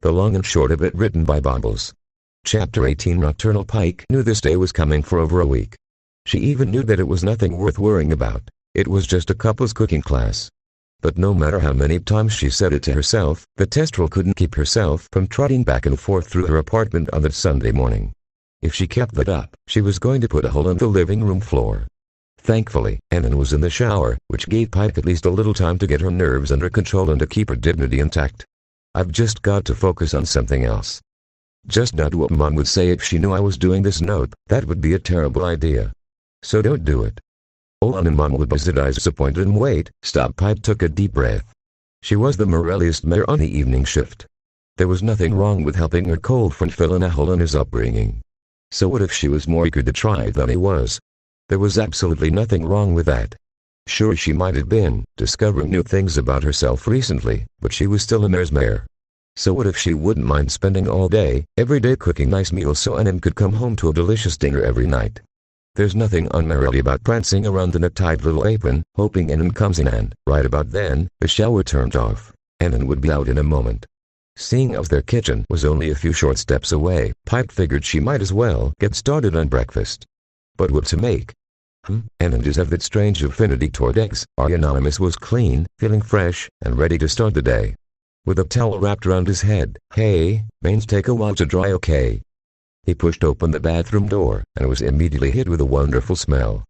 The long and short of it, written by Bobbles. Chapter 18. Nocturnal. Pike knew this day was coming for over a week. She even knew that it was nothing worth worrying about. It was just a couple's cooking class. But no matter how many times she said it to herself, the Testrel couldn't keep herself from trotting back and forth through her apartment on that Sunday morning. If she kept that up, she was going to put a hole in the living room floor. Thankfully, Annan was in the shower, which gave Pike at least a little time to get her nerves under control and to keep her dignity intact. "I've just got to focus on something else. Just not what Mom would say if she knew I was doing this. Nope, that would be a terrible idea. So don't do it." Olan and Mom would buzz their eyes disappointed and wait. Stop. Pike took a deep breath. She was the moreliest mare on the evening shift. There was nothing wrong with helping her cold friend fill in a hole in his upbringing. So what if she was more eager to try than he was? There was absolutely nothing wrong with that. Sure, she might have been discovering new things about herself recently, but she was still a mare's mare. So what if she wouldn't mind spending all day, every day cooking nice meals so Annan could come home to a delicious dinner every night? There's nothing unmannerly about prancing around in a tight little apron, hoping Annan comes in, and, right about then, the shower turned off. Annan would be out in a moment. Seeing as their kitchen was only a few short steps away, Pike figured she might as well get started on breakfast. But what to make? Annan does have that strange affinity toward eggs. Anonymous was clean, feeling fresh, and ready to start the day. With a towel wrapped around his head. "Hey, Baines, take a while to dry, okay?" He pushed open the bathroom door, and was immediately hit with a wonderful smell.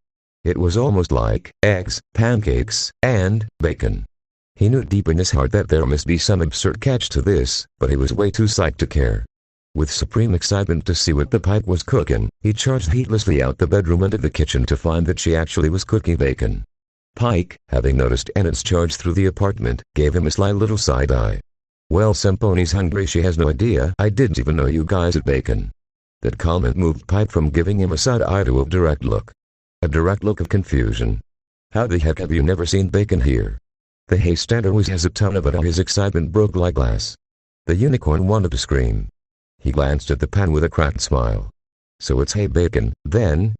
It was almost like eggs, pancakes, and bacon. He knew deep in his heart that there must be some absurd catch to this, but he was way too psyched to care. With supreme excitement to see what the Pike was cooking, he charged heedlessly out the bedroom into the kitchen to find that she actually was cooking bacon. Pike, having noticed Annan's charge through the apartment, gave him a sly little side eye. "Well, some pony's hungry. She has no idea I didn't even know you guys had bacon." That comment moved Pike from giving him a side eye to a direct look. A direct look of confusion. "How the heck have you never seen bacon here?" The haystander was hesitant, but his excitement broke like glass. The unicorn wanted to scream. He glanced at the pan with a cracked smile. "So it's hay bacon, then?"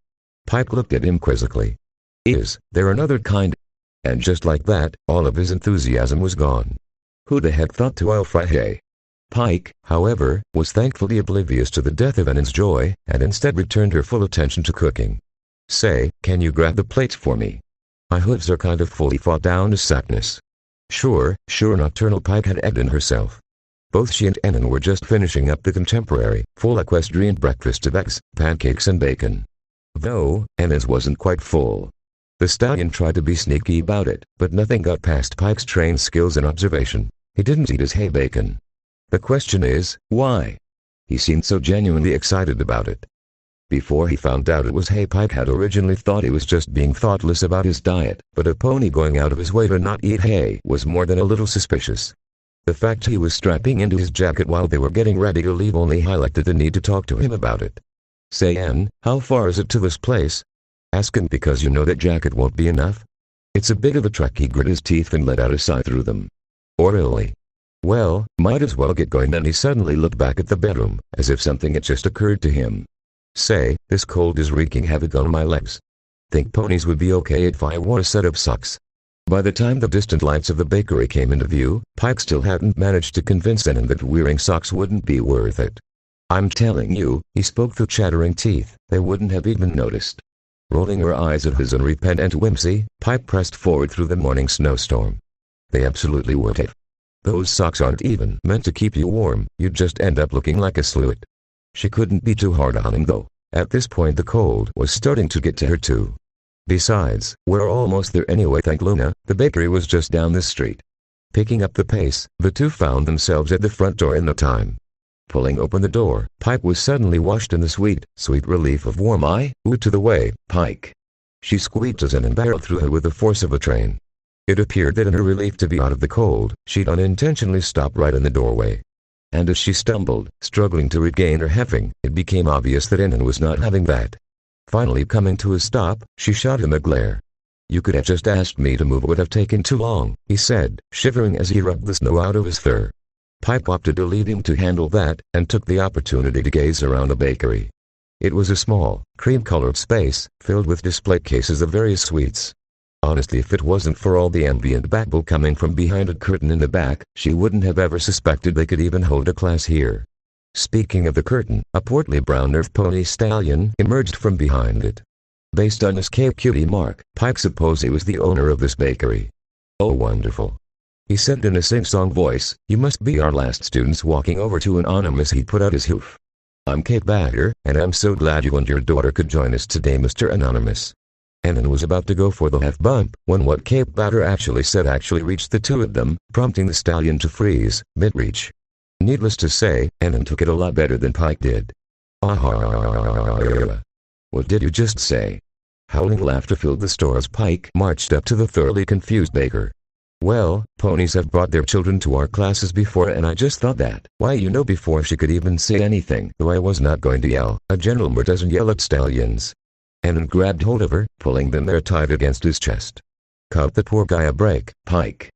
Pike looked at him quizzically. "Is there another kind?" And just like that, all of his enthusiasm was gone. Who the heck thought to oil fry hay? Pike, however, was thankfully oblivious to the death of Annan's joy, and instead returned her full attention to cooking. "Say, can you grab the plates for me? My hooves are kind of fully fought down to sackness." Sure, Nocturnal. Pike had egged in herself. Both she and Annan were just finishing up the contemporary, full equestrian breakfast of eggs, pancakes and bacon. Though, Annan's wasn't quite full. The stallion tried to be sneaky about it, but nothing got past Pike's trained skills and observation. He didn't eat his hay bacon. The question is, why? He seemed so genuinely excited about it. Before he found out it was hay, Pike had originally thought he was just being thoughtless about his diet, but a pony going out of his way to not eat hay was more than a little suspicious. The fact he was strapping into his jacket while they were getting ready to leave only highlighted the need to talk to him about it. "Say, Ann, how far is it to this place?" "Ask him because you know that jacket won't be enough. It's a bit of a trek." He grit his teeth and let out a sigh through them. "Orally. Well, might as well get going." Then he suddenly looked back at the bedroom, as if something had just occurred to him. "Say, this cold is wreaking havoc on my legs. Think ponies would be okay if I wore a set of socks?" By the time the distant lights of the bakery came into view, Pike still hadn't managed to convince Annan that wearing socks wouldn't be worth it. "I'm telling you," he spoke through chattering teeth, "they wouldn't have even noticed." Rolling her eyes at his unrepentant whimsy, Pike pressed forward through the morning snowstorm. "They absolutely would have. Those socks aren't even meant to keep you warm. You'd just end up looking like a sluit." She couldn't be too hard on him though. At this point the cold was starting to get to her too. Besides, we're almost there anyway. Thank Luna, the bakery was just down the street. Picking up the pace, the two found themselves at the front door in no time. Pulling open the door, Pike was suddenly washed in the sweet relief of warm eye. "Ooh, to the way, Pike." She squeaked as Annan barreled through her with the force of a train. It appeared that in her relief to be out of the cold, she'd unintentionally stopped right in the doorway. And as she stumbled, struggling to regain her heffing, it became obvious that Annan was not having that. Finally coming to a stop, she shot him a glare. "You could have just asked me to move. It would have taken too long," he said, shivering as he rubbed the snow out of his fur. Pike opted to leave him to handle that, and took the opportunity to gaze around the bakery. It was a small, cream-colored space, filled with display cases of various sweets. Honestly, if it wasn't for all the ambient babble coming from behind a curtain in the back, she wouldn't have ever suspected they could even hold a class here. Speaking of the curtain, a portly brown nerf pony stallion emerged from behind it. Based on his Cape Cutie mark, Pike supposed he was the owner of this bakery. "Oh, wonderful," he said in a sing-song voice. "You must be our last students." Walking over to Anonymous, he put out his hoof. "I'm Cape Batter, and I'm so glad you and your daughter could join us today, Mr. Anonymous." Annan was about to go for the half bump when what Cape Batter actually said actually reached the two of them, prompting the stallion to freeze mid-reach. Needless to say, Annan took it a lot better than Pike did. "Ah, what did you just say?" Howling laughter filled the store as Pike marched up to the thoroughly confused baker. "Well, ponies have brought their children to our classes before, and I just thought that." "Why, before she could even say anything, though I was not going to yell. A gentleman doesn't yell at stallions." Annan grabbed hold of her, pulling them there tight against his chest. "Cut the poor guy a break, Pike."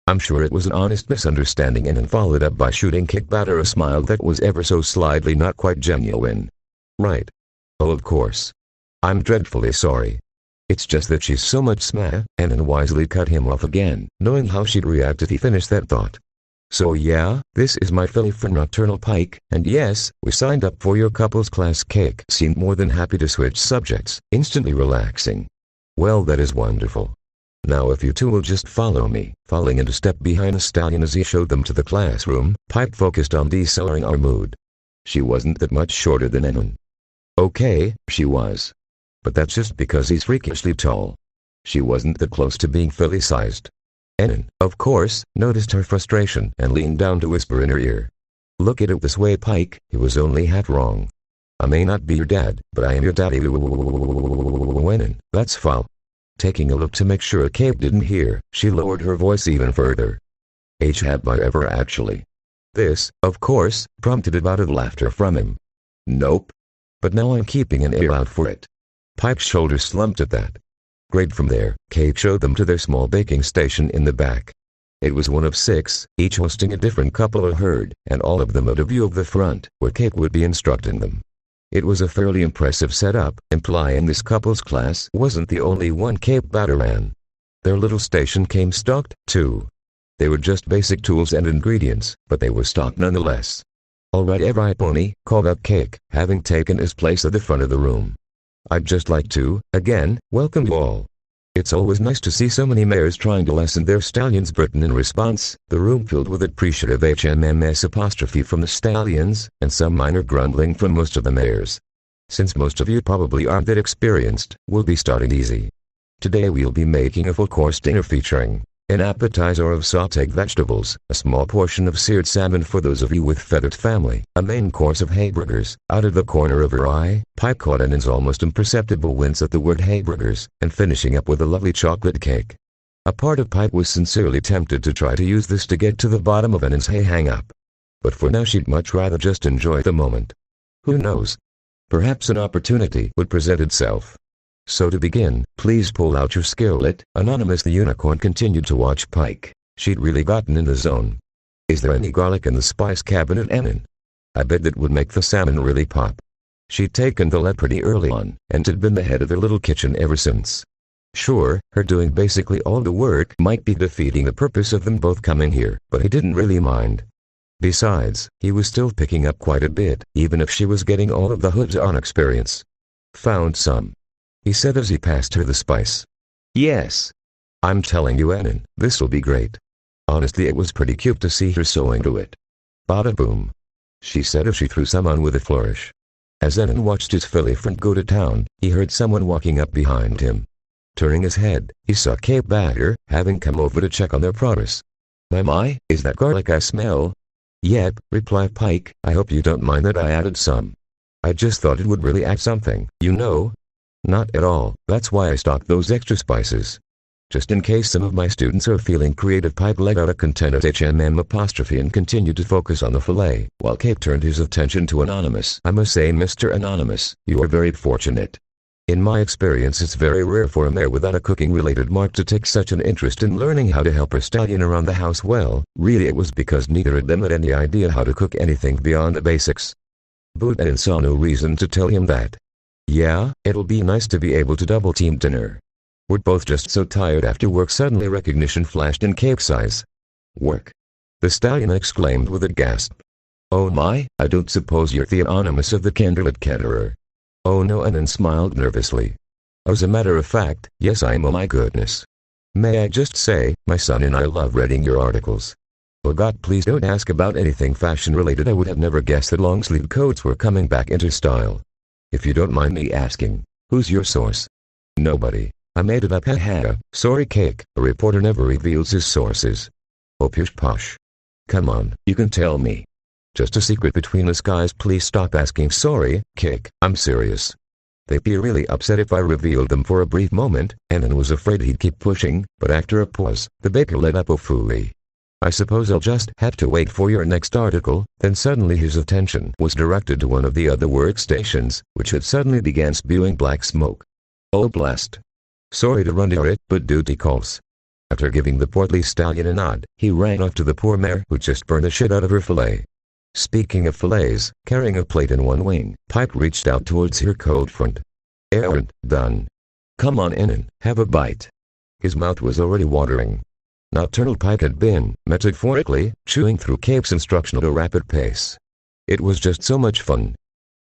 "I'm sure it was an honest misunderstanding," Annan followed up by shooting Cape Batter a smile that was ever so slightly not quite genuine. "Right. Oh, of course. I'm dreadfully sorry. It's just that she's so much sma," Annan wisely cut him off again, knowing how she'd react if he finished that thought. "So yeah, this is my filly friend Nocturnal Pike, and yes, we signed up for your couples class." Cake seemed more than happy to switch subjects, instantly relaxing. "Well, that is wonderful. Now if you two will just follow me." Falling into step behind the stallion as he showed them to the classroom, Pike focused on decelerating our mood. She wasn't that much shorter than Annan. Okay, she was. But that's just because he's freakishly tall. She wasn't that close to being filly-sized. Annan, of course, noticed her frustration and leaned down to whisper in her ear. "Look at it this way, Pike, he was only half wrong. I may not be your dad, but I am your daddy." Annan, "That's foul." Taking a look to make sure Cape didn't hear, she lowered her voice even further. "Have I ever actually?" This, of course, prompted a bout of laughter from him. "Nope. But now I'm keeping an ear out for it." Pike's shoulders slumped at that. Great. From there, Kate showed them to their small baking station in the back. It was one of 6, each hosting a different couple of herd, and all of them out of view of the front, where Kate would be instructing them. It was a fairly impressive setup, implying this couple's class wasn't the only one Cape Batter ran. Their little station came stocked, too. They were just basic tools and ingredients, but they were stocked nonetheless. "Alright, every pony," called out Cake, having taken his place at the front of the room. "I'd just like to, again, welcome you all. It's always nice to see so many mares trying to lessen their stallions' burden." In response, the room filled with appreciative HMMS' from the stallions, and some minor grumbling from most of the mares. "Since most of you probably aren't that experienced, we'll be starting easy. Today we'll be making a full-course dinner featuring an appetizer of sautéed vegetables, a small portion of seared salmon for those of you with feathered family, a main course of hamburgers." Out of the corner of her eye, Pike caught Annan's almost imperceptible wince at the word hamburgers, and finishing up with a lovely chocolate cake. A part of Pike was sincerely tempted to try to use this to get to the bottom of Annan's hang-up. But for now she'd much rather just enjoy the moment. Who knows? Perhaps an opportunity would present itself. "So to begin, please pull out your skillet." Anonymous the unicorn continued to watch Pike. She'd really gotten in the zone. "Is there any garlic in the spice cabinet, Annan? I bet that would make the salmon really pop." She'd taken the lead pretty early on, and had been the head of their little kitchen ever since. Sure, her doing basically all the work might be defeating the purpose of them both coming here, but he didn't really mind. Besides, he was still picking up quite a bit, even if she was getting all of the hoods-on experience. "Found some," he said as he passed her the spice. "Yes. I'm telling you, Annan, this'll be great." Honestly, it was pretty cute to see her so into it. "Bada boom," she said as she threw some on with a flourish. As Annan watched his filly friend go to town, he heard someone walking up behind him. Turning his head, he saw Cape Batter, having come over to check on their progress. My, is that garlic I smell?" "Yep," replied Pike. "I hope you don't mind that I added some. I just thought it would really add something, you know." "Not at all, that's why I stocked those extra spices. Just in case some of my students are feeling creative." Pike let out a contented HMM' and continued to focus on the fillet, while Cape turned his attention to Anonymous. "I must say, Mr. Anonymous, you are very fortunate. In my experience, it's very rare for a mare without a cooking-related mark to take such an interest in learning how to help her stallion around the house. Well, really it was because neither of them had any idea how to cook anything beyond the basics." Annan saw no reason to tell him that. "Yeah, it'll be nice to be able to double-team dinner. We're both just so tired after work. Suddenly recognition flashed in Cake's eyes. Work? The stallion exclaimed with a gasp. Oh my, I don't suppose you're the anonymous of the Candlelit Caterer. Oh no, Anon smiled nervously. As a matter of fact, yes I am. Oh my goodness. May I just say, my son and I love reading your articles. Oh God, please don't ask about anything fashion related. I would have never guessed that long sleeve coats were coming back into style. If you don't mind me asking, who's your source? Nobody. I made it up. Haha. Sorry Cake, a reporter never reveals his sources. Oh pish posh. Come on, you can tell me. Just a secret between us guys. Please stop asking. Sorry, Cake, I'm serious. They'd be really upset if I revealed them. For a brief moment, Anon was afraid he'd keep pushing, but after a pause, the baker let up. Oh fooey. I suppose I'll just have to wait for your next article. Then suddenly his attention was directed to one of the other workstations, which had suddenly began spewing black smoke. Oh blast. Sorry to run near it, but duty calls. After giving the portly stallion a nod, he ran off to the poor mare who just burned the shit out of her fillet. Speaking of fillets, carrying a plate in one wing, Pike reached out towards her cold front. Errand done. Come on in, have a bite. His mouth was already watering. Nocturnal Pike had been, metaphorically, chewing through Cake's instruction at a rapid pace. It was just so much fun.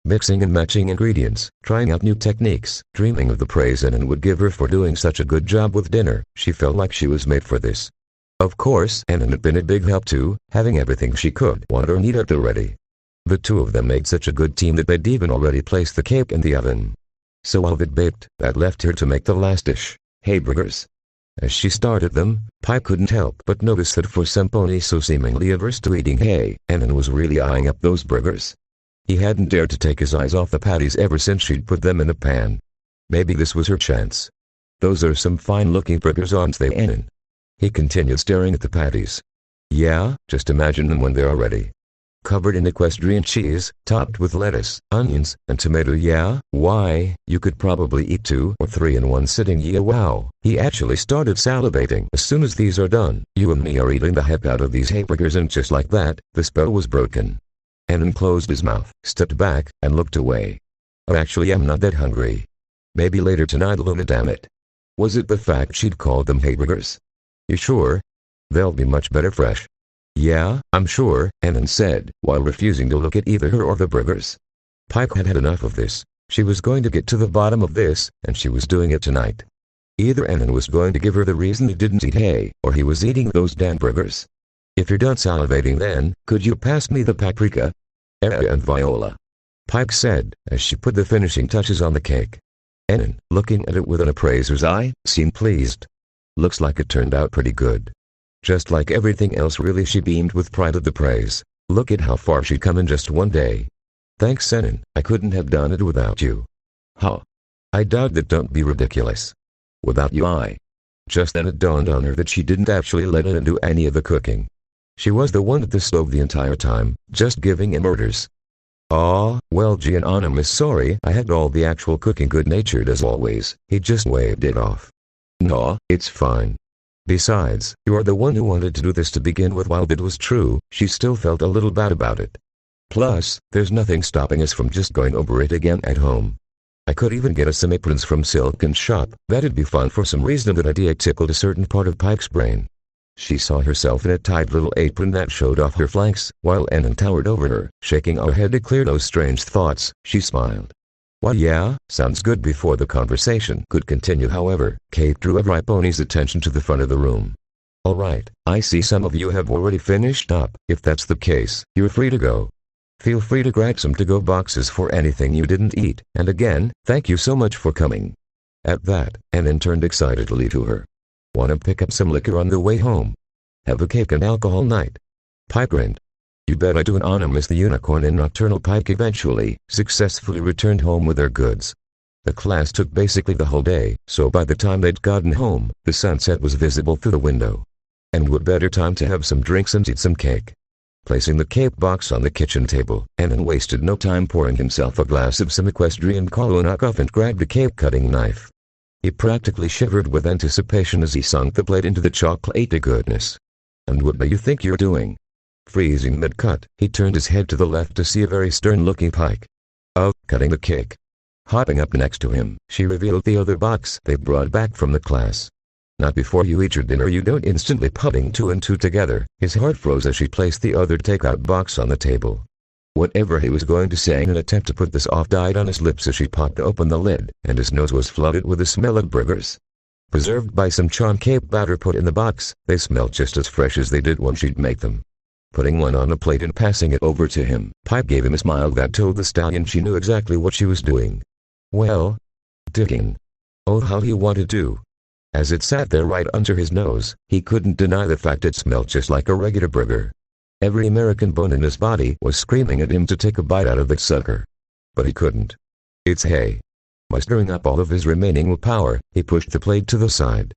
Mixing and matching ingredients, trying out new techniques, dreaming of the praise Anon would give her for doing such a good job with dinner. She felt like she was made for this. Of course, Anon had been a big help too, having everything she could want or need at the ready. The two of them made such a good team that they'd even already placed the cake in the oven. So while it baked, that left her to make the last dish, hamburgers. As she started them, Pike couldn't help but notice that for some pony so seemingly averse to eating hay, Anon was really eyeing up those burgers. He hadn't dared to take his eyes off the patties ever since she'd put them in the pan. Maybe this was her chance. Those are some fine-looking burgers, aren't they, Anon? He continued staring at the patties. Yeah, just imagine them when they're ready. Covered in equestrian cheese, topped with lettuce, onions, and tomato. Yeah, why, you could probably eat 2 or 3 in one sitting. Yeah, wow. He actually started salivating. As soon as these are done, you and me are eating the heck out of these hamburgers. And just like that, the spell was broken. Anon closed his mouth, stepped back, and looked away. Actually, I'm not that hungry. Maybe later tonight, Luna, damn it. Was it the fact she'd called them hamburgers? You sure? They'll be much better fresh. Yeah, I'm sure, Anon said, while refusing to look at either her or the burgers. Pike had had enough of this. She was going to get to the bottom of this, and she was doing it tonight. Either Anon was going to give her the reason he didn't eat hay, or he was eating those damn burgers. If you're done salivating then, could you pass me the paprika? And Viola. Pike said, as she put the finishing touches on the cake. Anon, looking at it with an appraiser's eye, seemed pleased. Looks like it turned out pretty good. Just like everything else really. She beamed with pride at the praise. Look at how far she'd come in just one day. Thanks, Anon, I couldn't have done it without you. Huh? I doubt that. Don't be ridiculous. Without you Just then it dawned on her that she didn't actually let Anon do any of the cooking. She was the one at the stove the entire time, just giving him orders. Aw, well gee, Anonymous, sorry I had all the actual cooking. Good-natured as always, he just waved it off. Nah, it's fine. Besides, you're the one who wanted to do this to begin with. While it was true, she still felt a little bad about it. Plus, there's nothing stopping us from just going over it again at home. I could even get us some aprons from Silk and Shop. That'd be fun. For some reason that idea tickled a certain part of Pike's brain. She saw herself in a tight little apron that showed off her flanks, while Anon towered over her, shaking her head to clear those strange thoughts. She smiled. Well, yeah, sounds good. Before the conversation could continue, however, Kate drew Riponi's attention to the front of the room. Alright, I see some of you have already finished up. If that's the case, you're free to go. Feel free to grab some to-go boxes for anything you didn't eat, and again, thank you so much for coming. At that, Anon turned excitedly to her. Wanna pick up some liquor on the way home? Have a cake and alcohol night? Pike grinned. You bet I do. Anonymous the unicorn and Nocturnal Pike eventually, successfully returned home with their goods. The class took basically the whole day, so by the time they'd gotten home, the sunset was visible through the window. And what better time to have some drinks and eat some cake? Placing the cake box on the kitchen table, Anon wasted no time pouring himself a glass of some equestrian knockoff and grabbed a cake-cutting knife. He practically shivered with anticipation as he sunk the blade into the chocolate goodness. And what do you think you're doing? Freezing mid-cut, he turned his head to the left to see a very stern-looking Pike. Oh, cutting the cake. Hopping up next to him, she revealed the other box they brought back from the class. Not before you eat your dinner, you don't, instantly putting two and two together. His heart froze as she placed the other takeout box on the table. Whatever he was going to say in an attempt to put this off died on his lips as she popped open the lid, and his nose was flooded with the smell of burgers. Preserved by some charm cake batter put in the box, they smelled just as fresh as they did when she'd make them. Putting one on a plate and passing it over to him, Pike gave him a smile that told the stallion she knew exactly what she was doing. Well, dicking. Oh, how he wanted to. As it sat there right under his nose, he couldn't deny the fact it smelled just like a regular burger. Every American bone in his body was screaming at him to take a bite out of that sucker. But he couldn't. It's hay. Mustering up all of his remaining willpower, he pushed the plate to the side.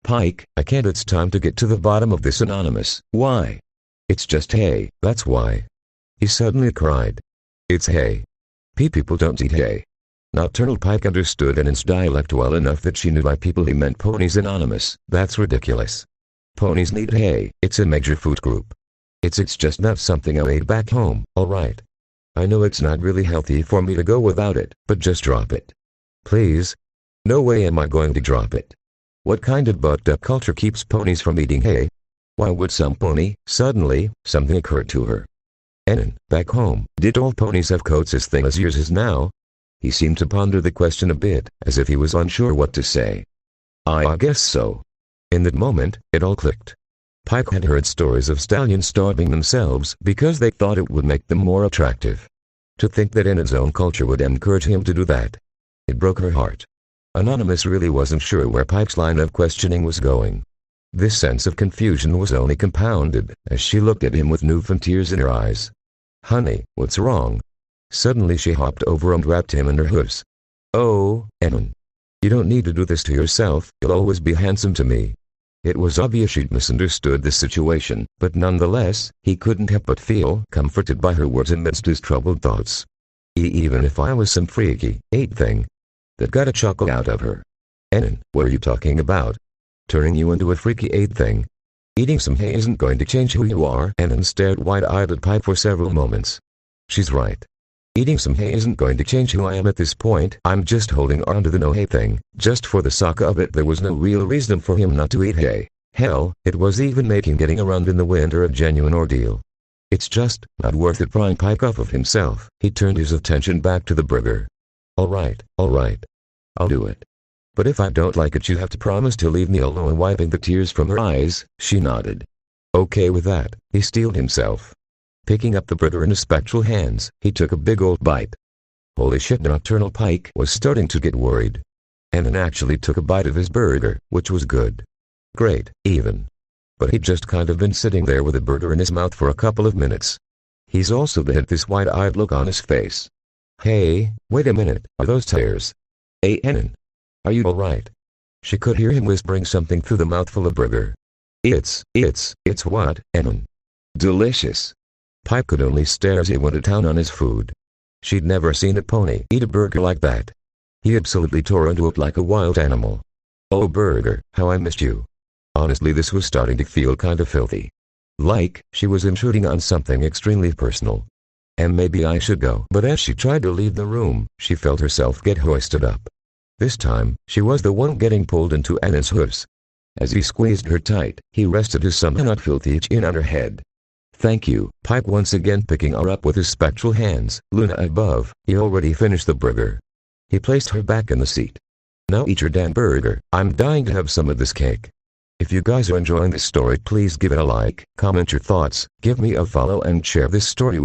Pike, I can't. It's time to get to the bottom of this, Anonymous. Why? It's just hay, that's why. He suddenly cried. It's hay. People don't eat hay. Nocturnal Pike understood Annan's dialect well enough that she knew by people he meant ponies. Anonymous. That's ridiculous. Ponies need hay. It's a major food group. It's just not something I ate back home, alright? I know it's not really healthy for me to go without it, but just drop it. Please? No way am I going to drop it. What kind of bucked up culture keeps ponies from eating hay? Why would some pony? Suddenly, something occurred to her. Annan, back home, did all ponies have coats as thin as yours is now? He seemed to ponder the question a bit, as if he was unsure what to say. I guess so. In that moment, it all clicked. Pike had heard stories of stallions starving themselves because they thought it would make them more attractive. To think that Annan's own culture would encourage him to do that. It broke her heart. Anonymous really wasn't sure where Pike's line of questioning was going. This sense of confusion was only compounded as she looked at him with newfound tears in her eyes. Honey, what's wrong? Suddenly she hopped over and wrapped him in her hooves. Oh, Annan. You don't need to do this to yourself, you'll always be handsome to me. It was obvious she'd misunderstood the situation, but nonetheless, he couldn't help but feel comforted by her words amidst his troubled thoughts. Even if I was some freaky, thing. That got a chuckle out of her. Annan, what are you talking about? Turning you into a freaky thing? Eating some hay isn't going to change who you are. Annan stared wide-eyed at Pike for several moments. She's right. Eating some hay isn't going to change who I am at this point. I'm just holding on to the no hay thing, just for the suck of it. There was no real reason for him not to eat hay. Hell, it was even making getting around in the winter a genuine ordeal. It's just not worth it. Prying Pike off of himself, he turned his attention back to the burger. Alright, I'll do it. But if I don't like it, you have to promise to leave me alone. Wiping the tears from her eyes, she nodded. Okay with that, he steeled himself. Picking up the burger in his spectral hands, he took a big old bite. Holy shit, Nocturnal Pike was starting to get worried. Annan actually took a bite of his burger, which was good. Great, even. But he'd just kind of been sitting there with a burger in his mouth for a couple of minutes. He's also had this wide-eyed look on his face. Hey, wait a minute, are those tears? Hey Annan. Are you alright? She could hear him whispering something through the mouthful of burger. It's what, Annan? Delicious. Pike could only stare as he went to town on his food. She'd never seen a pony eat a burger like that. He absolutely tore into it like a wild animal. Oh burger, how I missed you. Honestly, this was starting to feel kind of filthy. Like, she was intruding on something extremely personal. And maybe I should go. But as she tried to leave the room, she felt herself get hoisted up. This time, she was the one getting pulled into Annan's hooves. As he squeezed her tight, he rested his somewhat filthy chin on her head. Thank you, Pike once again picking her up with his spectral hands. Luna above, he already finished the burger. He placed her back in the seat. Now eat your damn burger, I'm dying to have some of this cake. If you guys are enjoying this story, please give it a like, comment your thoughts, give me a follow and share this story with